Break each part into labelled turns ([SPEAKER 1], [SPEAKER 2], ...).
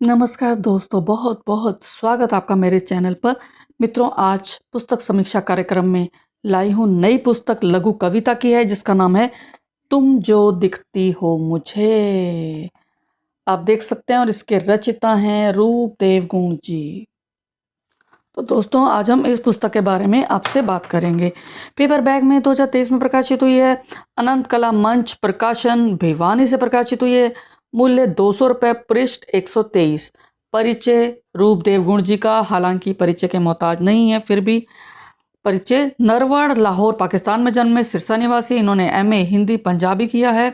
[SPEAKER 1] नमस्कार दोस्तों, बहुत बहुत स्वागत आपका मेरे चैनल पर। मित्रों, आज पुस्तक समीक्षा कार्यक्रम में लाई हूँ नई पुस्तक लघु कविता की है, जिसका नाम है तुम जो दिखती हो मुझे। आप देख सकते हैं और इसके रचिता हैं रूप देवगुण जी। तो दोस्तों, आज हम इस पुस्तक के बारे में आपसे बात करेंगे। पेपर बैग में 2023 में प्रकाशित हुई है। अनंत कला मंच प्रकाशन भिवानी से प्रकाशित हुई है। मूल्य 200 रुपये, पृष्ठ 123। परिचय रूप देवगुण जी का, हालांकि परिचय के मोहताज नहीं है, फिर भी परिचय। नरवड़, लाहौर, पाकिस्तान में जन्मे, सिरसा निवासी। इन्होंने एमए हिंदी पंजाबी किया है,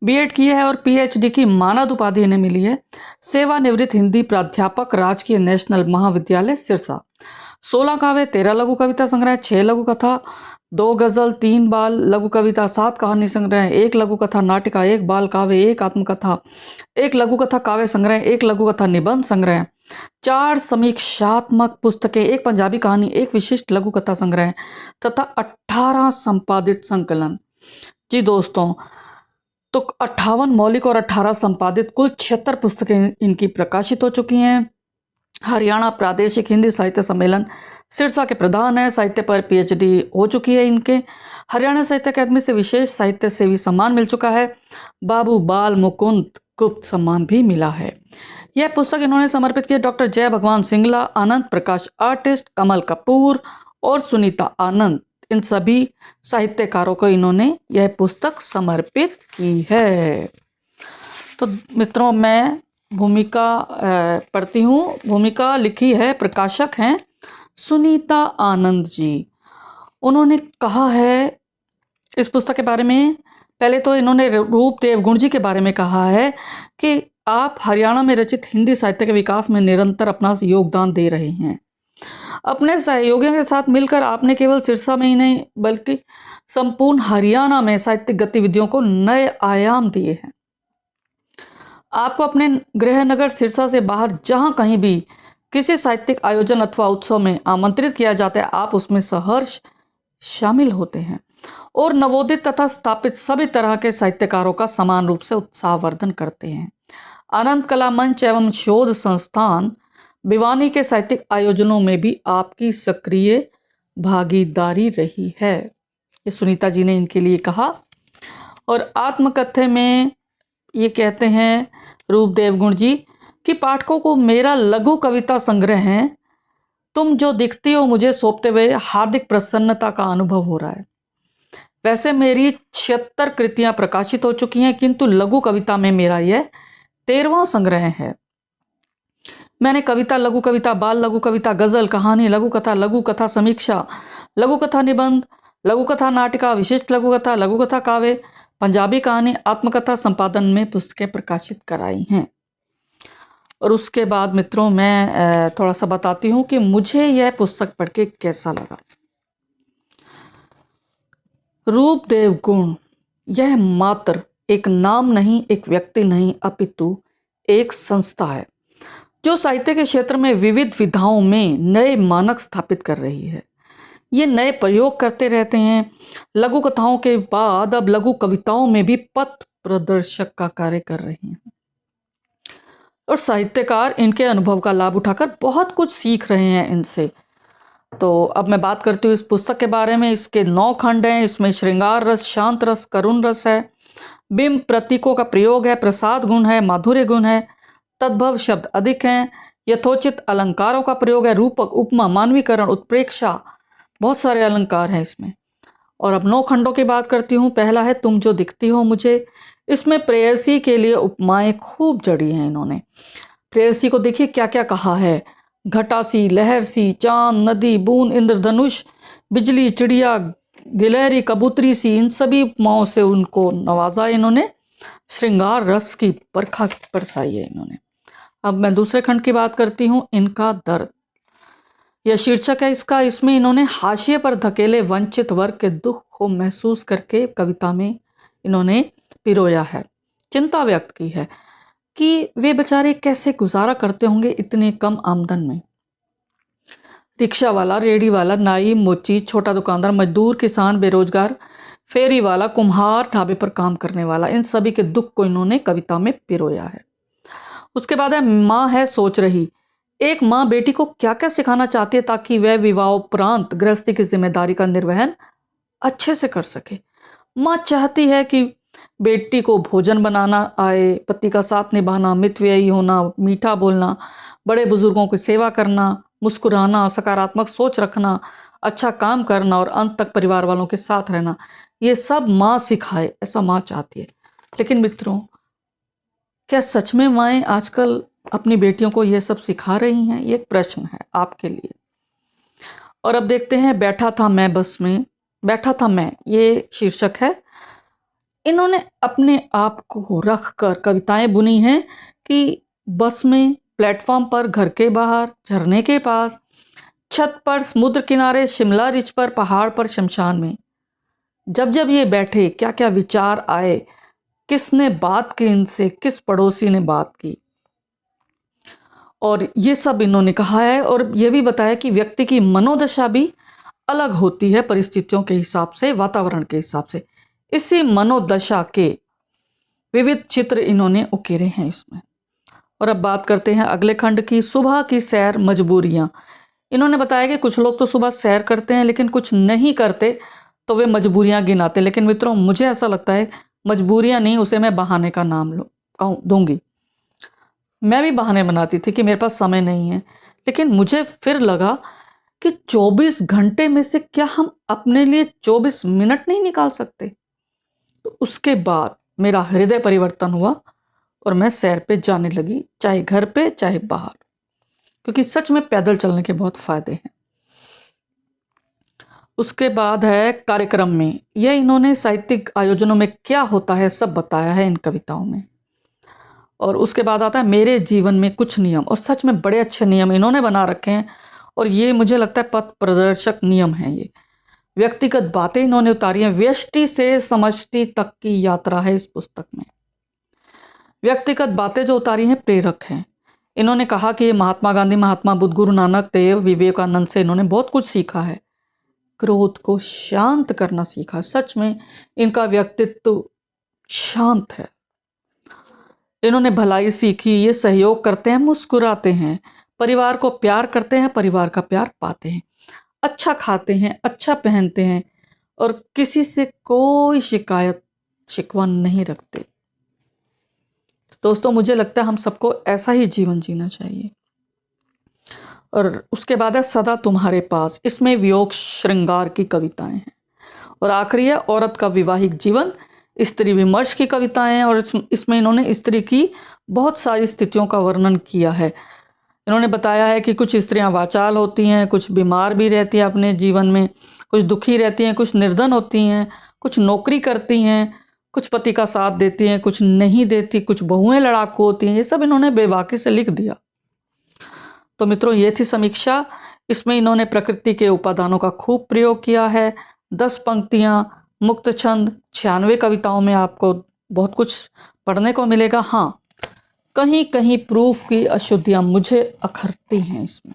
[SPEAKER 1] बीएड किया है और पीएचडी की मानद उपाधि इन्हें मिली है। सेवानिवृत्त हिंदी प्राध्यापक, राजकीय नेशनल महाविद्यालय सिरसा। 16 काव्य, 13 लघु कविता संग्रह, 6 लघु कथा, 2 गजल, 3 बाल लघु कविता, 7 कहानी संग्रह, 1 लघु कथा नाटिका, 1 बाल काव्य, 1 आत्मकथा, 1 लघु कथा काव्य संग्रह, 1 लघु कथा निबंध संग्रह, 4 समीक्षात्मक पुस्तकें, 1 पंजाबी कहानी, 1 विशिष्ट लघु कथा संग्रह तथा 18 संपादित संकलन। जी दोस्तों, तो 58 मौलिक और 18 संपादित, कुल 76 पुस्तकें इनकी प्रकाशित हो चुकी हैं। हरियाणा प्रादेशिक हिंदी साहित्य सम्मेलन सिरसा के प्रधान है। साहित्य पर पीएचडी हो चुकी है इनके। हरियाणा साहित्य अकादमी से विशेष साहित्य सेवी सम्मान मिल चुका है। बाबू बाल मुकुंद गुप्त सम्मान भी मिला है। यह पुस्तक इन्होंने समर्पित की डॉक्टर जय भगवान सिंगला, आनंद प्रकाश आर्टिस्ट, कमल कपूर और सुनीता आनंद, इन सभी साहित्यकारों को इन्होंने यह पुस्तक समर्पित की है। तो मित्रों, मैं भूमिका पढ़ती हूँ। भूमिका लिखी है, प्रकाशक हैं सुनीता आनंद जी। उन्होंने कहा है इस पुस्तक के बारे में, पहले तो इन्होंने रूप देवगुण जी के बारे में कहा है कि आप हरियाणा में रचित हिंदी साहित्य के विकास में निरंतर अपना योगदान दे रहे हैं। अपने सहयोगियों के साथ मिलकर आपने केवल सिरसा में ही नहीं बल्कि संपूर्ण हरियाणा में साहित्यिक गतिविधियों को नए आयाम दिए हैं। आपको अपने गृह नगर सिरसा से बाहर जहां कहीं भी किसी साहित्यिक आयोजन अथवा उत्सव में आमंत्रित किया जाता है, आप उसमें सहर्ष शामिल होते हैं और नवोदित तथा स्थापित सभी तरह के साहित्यकारों का समान रूप से उत्साहवर्धन करते हैं। अनंत कला मंच एवं शोध संस्थान भिवानी के साहित्यिक आयोजनों में भी आपकी सक्रिय भागीदारी रही है। ये सुनीता जी ने इनके लिए कहा। और आत्मकथ्य में ये कहते हैं रूप देवगुण जी कि पाठकों को मेरा लघु कविता संग्रह है तुम जो दिखती हो मुझे सौंपते हुए हार्दिक प्रसन्नता का अनुभव हो रहा है। वैसे मेरी 76 कृतियां प्रकाशित हो चुकी हैं, किंतु लघु कविता में मेरा यह 13वां संग्रह है। मैंने कविता, लघु कविता, बाल लघु कविता, गजल, कहानी, लघु कथा समीक्षा, लघु कथा निबंध, लघु कथा नाटिका, विशिष्ट लघु कथा, लघु कथा काव्य, पंजाबी कहानी, आत्मकथा संपादन में पुस्तकें प्रकाशित कराई हैं। और उसके बाद मित्रों, मैं थोड़ा सा बताती हूँ कि मुझे यह पुस्तक पढ़ के कैसा लगा। रूप देवगुण यह मात्र एक नाम नहीं, एक व्यक्ति नहीं, अपितु एक संस्था है जो साहित्य के क्षेत्र में विविध विधाओं में नए मानक स्थापित कर रही है। ये नए प्रयोग करते रहते हैं। लघु कथाओं के बाद अब लघु कविताओं में भी पथ प्रदर्शक का कार्य कर रहे हैं और साहित्यकार इनके अनुभव का लाभ उठाकर बहुत कुछ सीख रहे हैं इनसे। तो अब मैं बात करती हूँ इस पुस्तक के बारे में। इसके 9 खंड हैं। इसमें श्रृंगार रस, शांत रस, करुण रस है, बिंब प्रतीकों का प्रयोग है, प्रसाद गुण है, माधुर्य गुण है, तद्भव शब्द अधिक हैं, यथोचित अलंकारों का प्रयोग है, रूपक, उपमा, मानवीकरण, उत्प्रेक्षा, बहुत सारे अलंकार हैं इसमें। और अब 9 खंडों की बात करती हूँ। पहला है तुम जो दिखती हो मुझे। इसमें प्रेयसी के लिए उपमाएं खूब जड़ी हैं इन्होंने। प्रेयसी को देखिए क्या क्या कहा है, घटासी, लहर सी, चांद, नदी, बूंद, इंद्रधनुष, बिजली, चिड़िया, गिलहरी, कबूतरी सी, इन सभी उपमाओं से उनको नवाजा इन्होंने। श्रृंगार रस की बरखा बरसाई है इन्होंने। अब मैं दूसरे खंड की बात करती हूँ, इनका दर्द। यह शीर्षक है इसका। इसमें इन्होंने हाशिए पर धकेले वंचित वर्ग के दुख को महसूस करके कविता में इन्होंने पिरोया है, चिंता व्यक्त की है कि वे बेचारे कैसे गुजारा करते होंगे इतने कम आमदन में। रिक्शा वाला, रेडी वाला, नाई, मोची, छोटा दुकानदार, मजदूर, किसान, बेरोजगार, फेरी वाला, कुम्हार, ढाबे पर काम करने वाला, इन सभी के दुख को इन्होंने कविता में पिरोया है। उसके बाद है माँ है सोच रही। एक माँ बेटी को क्या क्या सिखाना चाहती है ताकि वह विवाहोपरांत गृहस्थी की जिम्मेदारी का निर्वहन अच्छे से कर सके। माँ चाहती है कि बेटी को भोजन बनाना आए, पति का साथ निभाना, मितव्ययी होना, मीठा बोलना, बड़े बुजुर्गों की सेवा करना, मुस्कुराना, सकारात्मक सोच रखना, अच्छा काम करना और अंत तक परिवार वालों के साथ रहना। ये सब माँ सिखाए, ऐसा माँ चाहती है। लेकिन मित्रों, क्या सच में माएँ आजकल अपनी बेटियों को ये सब सिखा रही हैं? ये एक प्रश्न है आपके लिए। और अब देखते हैं बैठा था मैं बस में, बैठा था मैं, ये शीर्षक है। इन्होंने अपने आप को रख कर कविताएं बुनी हैं कि बस में, प्लेटफॉर्म पर, घर के बाहर, झरने के पास, छत पर, समुद्र किनारे, शिमला रिज पर, पहाड़ पर, शमशान में। जब जब ये बैठे क्या क्या विचार आए, किसने बात की इनसे, किस पड़ोसी ने बात की। और ये सब इन्होंने कहा है और ये भी बताया कि व्यक्ति की मनोदशा भी अलग होती है परिस्थितियों के हिसाब से, वातावरण के हिसाब से। इसी मनोदशा के विविध चित्र इन्होंने उकेरे हैं इसमें। और अब बात करते हैं अगले खंड की, सुबह की सैर मजबूरियां। इन्होंने बताया कि कुछ लोग तो सुबह सैर करते हैं लेकिन कुछ नहीं करते तो वे मजबूरियां गिनाते हैं। लेकिन मित्रों, मुझे ऐसा लगता है मजबूरियां नहीं, उसे मैं बहाने का नाम दूंगी। मैं भी बहाने बनाती थी कि मेरे पास समय नहीं है, लेकिन मुझे फिर लगा कि 24 घंटे में से क्या हम अपने लिए 24 मिनट नहीं निकाल सकते? तो उसके बाद मेरा हृदय परिवर्तन हुआ और मैं सैर पे जाने लगी, चाहे घर पे चाहे बाहर, क्योंकि सच में पैदल चलने के बहुत फायदे हैं। उसके बाद है कार्यक्रम में, यह इन्होंने साहित्यिक आयोजनों में क्या होता है सब बताया है इन कविताओं में। और उसके बाद आता है मेरे जीवन में कुछ नियम, और सच में बड़े अच्छे नियम इन्होंने बना रखे हैं और ये मुझे लगता है पथ प्रदर्शक नियम है। ये व्यक्तिगत बातें इन्होंने उतारी हैं, व्यष्टि से समष्टि तक की यात्रा है इस पुस्तक में। व्यक्तिगत बातें जो उतारी हैं प्रेरक हैं। इन्होंने कहा कि ये महात्मा गांधी, महात्मा बुद्ध, गुरु नानक देव, विवेकानंद से इन्होंने बहुत कुछ सीखा है। क्रोध को शांत करना सीखा। सच में इनका व्यक्तित्व शांत है। इन्होंने भलाई सीखी, ये सहयोग करते हैं, मुस्कुराते हैं, परिवार को प्यार करते हैं, परिवार का प्यार पाते हैं, अच्छा खाते हैं, अच्छा पहनते हैं और किसी से कोई शिकायत शिकवा नहीं रखते। दोस्तों, मुझे लगता है हम सबको ऐसा ही जीवन जीना चाहिए। और उसके बाद है सदा तुम्हारे पास, इसमें वियोग श्रृंगार की कविताएं हैं। और आखिरी है औरत का विवाहिक जीवन, स्त्री विमर्श की कविताएं हैं। और इसमें इन्होंने स्त्री की बहुत सारी स्थितियों का वर्णन किया है। इन्होंने बताया है कि कुछ स्त्रियां वाचाल होती हैं, कुछ बीमार भी रहती हैं अपने जीवन में, कुछ दुखी रहती हैं, कुछ निर्धन होती हैं, कुछ नौकरी करती हैं, कुछ पति का साथ देती हैं, कुछ नहीं देती, कुछ बहुएं लड़ाकू होती हैं। ये सब इन्होंने बेबाकी से लिख दिया। तो मित्रों, ये थी समीक्षा। इसमें इन्होंने प्रकृति के उपादानों का खूब प्रयोग किया है। 10 पंक्तियां, मुक्त छंद, 96 कविताओं में आपको बहुत कुछ पढ़ने को मिलेगा। हाँ, कहीं कहीं प्रूफ की अशुद्धियां मुझे अखरती हैं इसमें।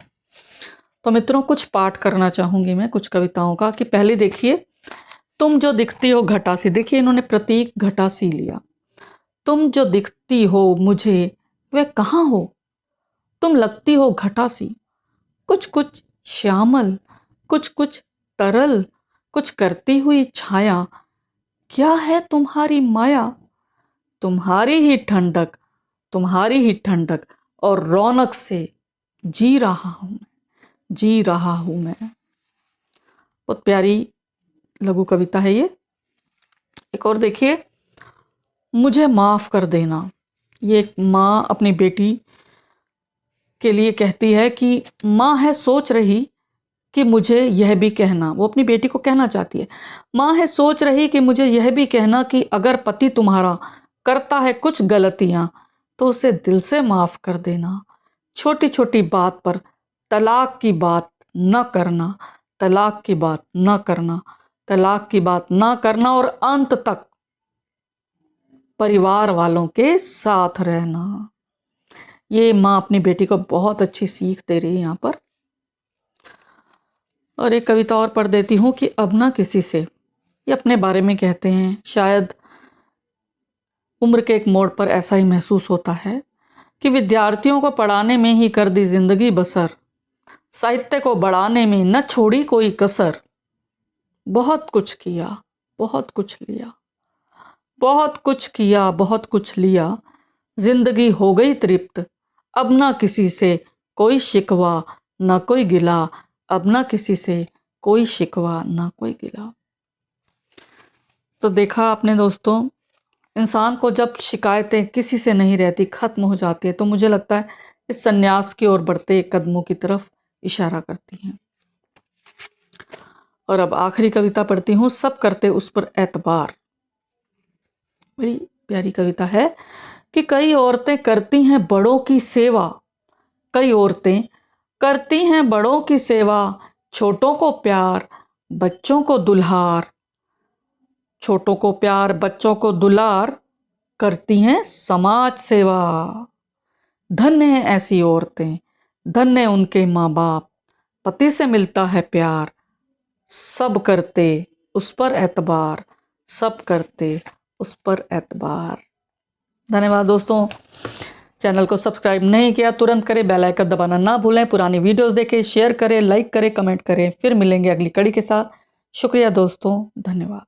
[SPEAKER 1] तो मित्रों, कुछ पाठ करना चाहूंगी मैं कुछ कविताओं का। कि पहले देखिए, तुम जो दिखती हो घटा सी। देखिए, इन्होंने प्रतीक घटा सी लिया। तुम जो दिखती हो मुझे वह कहाँ हो, तुम लगती हो घटा सी, कुछ कुछ श्यामल, कुछ कुछ तरल, कुछ करती हुई छाया, क्या है तुम्हारी माया, तुम्हारी ही ठंडक, तुम्हारी ही ठंडक और रौनक से जी रहा हूं मैं, जी रहा हूं मैं। बहुत प्यारी लघु कविता है ये। एक और देखिए, मुझे माफ कर देना। ये एक माँ अपनी बेटी के लिए कहती है कि माँ है सोच रही कि मुझे यह भी कहना, वो अपनी बेटी को कहना चाहती है, माँ है सोच रही कि मुझे यह भी कहना कि अगर पति तुम्हारा करता है कुछ गलतियां तो उसे दिल से माफ कर देना। छोटी छोटी बात पर तलाक की बात न करना, तलाक की बात न करना, तलाक की बात न करना और अंत तक परिवार वालों के साथ रहना। ये माँ अपनी बेटी को बहुत अच्छी सीख दे रही है यहाँ पर। और एक कविता और पढ़ देती हूँ कि अब ना किसी से, ये अपने बारे में कहते हैं। शायद उम्र के एक मोड़ पर ऐसा ही महसूस होता है। कि विद्यार्थियों को पढ़ाने में ही कर दी जिंदगी बसर, साहित्य को बढ़ाने में न छोड़ी कोई कसर। बहुत कुछ किया, बहुत कुछ लिया, बहुत कुछ किया, बहुत कुछ लिया, जिंदगी हो गई तृप्त, अब ना किसी से कोई शिकवा ना कोई गिला, अब ना किसी से कोई शिकवा ना कोई गिला। तो देखा आपने दोस्तों, इंसान को जब शिकायतें किसी से नहीं रहती, खत्म हो जाती है, तो मुझे लगता है इस संन्यास की ओर बढ़ते कदमों की तरफ इशारा करती हैं। और अब आखिरी कविता पढ़ती हूँ, सब करते उस पर एतबार। बड़ी प्यारी कविता है कि कई औरतें करती हैं बड़ों की सेवा, कई औरतें करती हैं बड़ों की सेवा, छोटों को प्यार बच्चों को दुल्हार, छोटों को प्यार बच्चों को दुलार, करती हैं समाज सेवा। धन्य हैं ऐसी औरतें, धन्य उनके माँ बाप, पति से मिलता है प्यार, सब करते उस पर एतबार, सब करते उस पर एतबार। धन्यवाद दोस्तों। चैनल को सब्सक्राइब नहीं किया तुरंत करें, बेल आइकन दबाना ना भूलें, पुरानी वीडियोस देखें, शेयर करें, लाइक करें, कमेंट करें। फिर मिलेंगे अगली कड़ी के साथ। शुक्रिया दोस्तों, धन्यवाद।